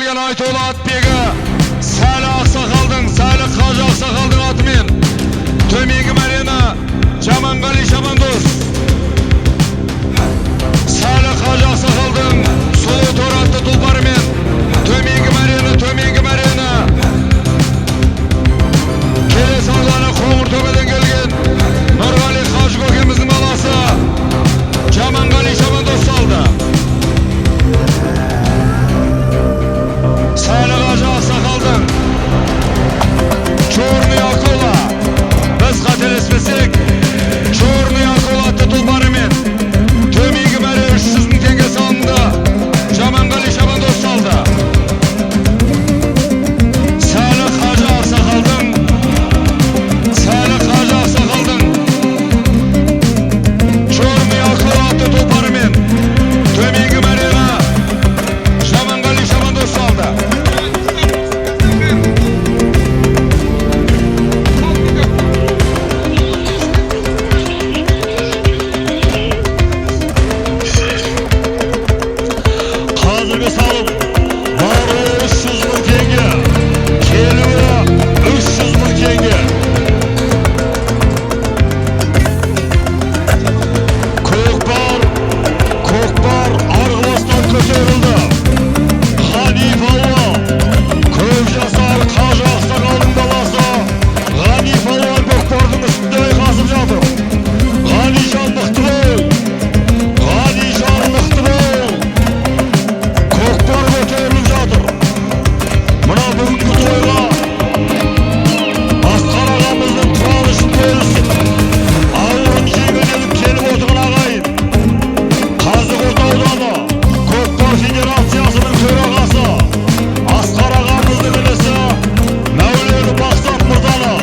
келген Айтолы Атбегі Сәлі Ақсақалдың, Сәлі Қажы Ақсақалдың атымен төменгі мәрені Жаманғали Жамандос Сәлі Қажы Ақсақалдың сұлу торы атты тұлпарымен төменгі мәрені Келес ауданы Қоңыртөбеден келген Нұрғали Қажы көкеміздің баласы Жаманғали Жамандос салды. Сәлі Қажы Ақсақалдың Черный Акула, біз қателеспесек, Черный Акула атты тұлпарымен төменгі мәре 300 мың теңге салынды. Жаманғали Жамандос салды. Сәлі Қажы Ақсақалдың Черный Акула атты тұлпарымен төменгі мәрені Жаманғали Жамандос салды. Қазіргі салым бары 300 мың теңге, келуі 300 мың теңге. Көкпар арғыластан көтерілді. Ғанифолла, көк жасар Қажы Ақсақалдың баласы Ғанифолла көкпардың үстінде айқасып жатыр. Ғанижан мықты бол, Ғанижан мықты бол. Көкпар көтеріліп жатыр. Мына бүгінгі тойға Асқар ағамыздың қуанышын бөлісіп, ауырын жеңілденіп келіп отырған ағайын Қазығұрт ауданы Көкпар Федерациясының төрағасы Асқар ағамыздың інісі Мәулен Мақсат мырзаны,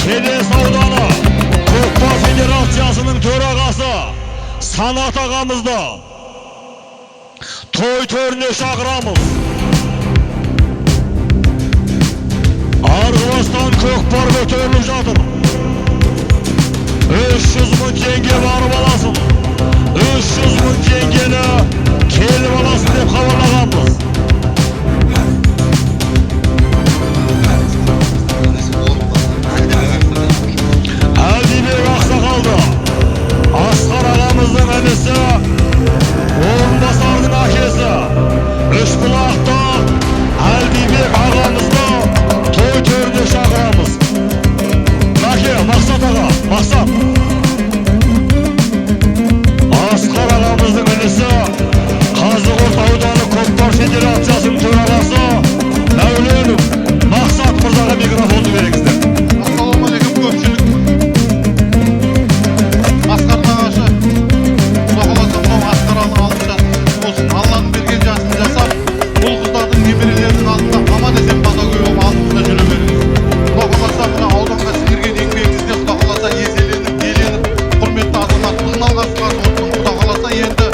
Келес ауданы Көкпар Федерациясының төрағасы Санат ағамызды той төріне шақырамыз. Арғыластан көкпар көтеріліп жатыр. 300 мың теңге барып аласың. 300 мың теңгені келіп аласың деп хабарлағанбыз. Әлдибек Ақсақалды Асқар ағамыздың інісі, орынбасардың әкесі Үшбұлақты Әлдибек ағамызды той төріне шақырамыз. Мәке, Мақсат аға, Мақсат. Асқар ағамыздың інісі, Қазығұрт ауданы Көкпар Федерациясының төрағасы Мәуленов Мақсат мырзаға микрофонды беріңіздер. Ассалаумағалейкум көпшілік. Асқар ағашы, Құда қаласа мынау Асқар ағаның алып жасын болсын. Алланың берген жасын жасап, бұл қыздардың немерелерінің алдында аман есен бата көйіп алдында жүре беріңіз. Құда қаласа мына ауданға сіңірген еңбегіңізде Құда қаласа еселеніп, еленіп, құрметті азаматтығын алған Қазығұрттың Құда қаласа енді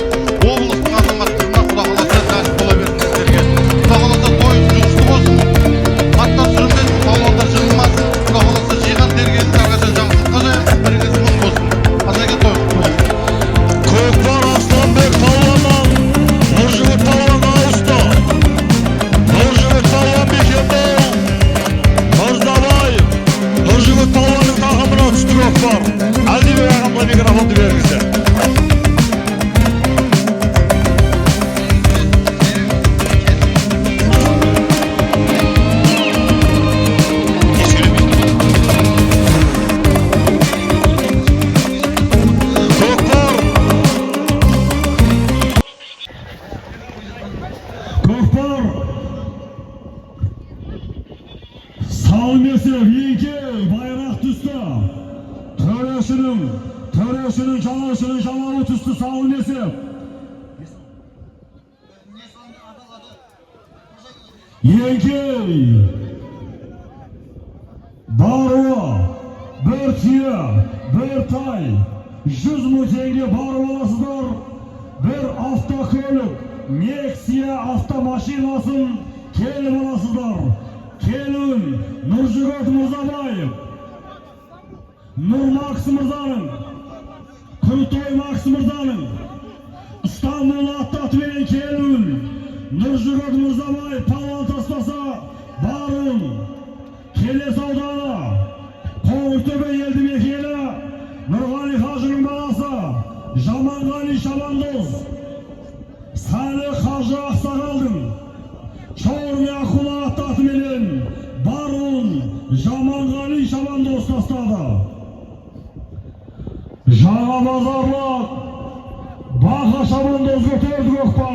облыстың азаматтығына Құда қаласа нәсіп бола берсін сіздерге. Құда қаласа тойыңыз жұғысты болсын. Аттар сүрінбесін, палуандар жығылмасын. Құда қаласа жиған тергеніңіз әрқашан жақсы қожайын, біріңіз мың болсын. Азаға той құтты болсын. Көкпар Асланбек палуаннан Нұржігіт палуанға ауысты. Нұржігіт палуан Бекенбол Мырзабаев, Нұржігіт палуанның тақымына түсті көкпар. Әлдибек ағамға микрофонды беріңіздер. Көкпар салмесі еңкел байрақ түсті. Төрешінің жалауы түсті салмесі. Еңкел баруы бір түйе, бір тай 100 мың теңге барып аласыздар. Бір автокөлік Нексия автомашинасын келіп аласыздар. Келін Нұржігіт Мырзабаев, Нұрмакс мырзаның, Күртой Макс мырзаның, İstanbul atlatmayın kelin, Nurjigit Murzaboyev palvon tasmasa Barun, Keles audani Qo'ng'irto'be eldi mekeni Nurg'ani hojining balasi Jamangali Shabandoz, Salih Hoji Aqsagal'din Chormiya Qulat atmelen Barun Jamangali Shabandoz tastada. Жаңа базарлық Baxa Shabandozga to'rdik o'qpar.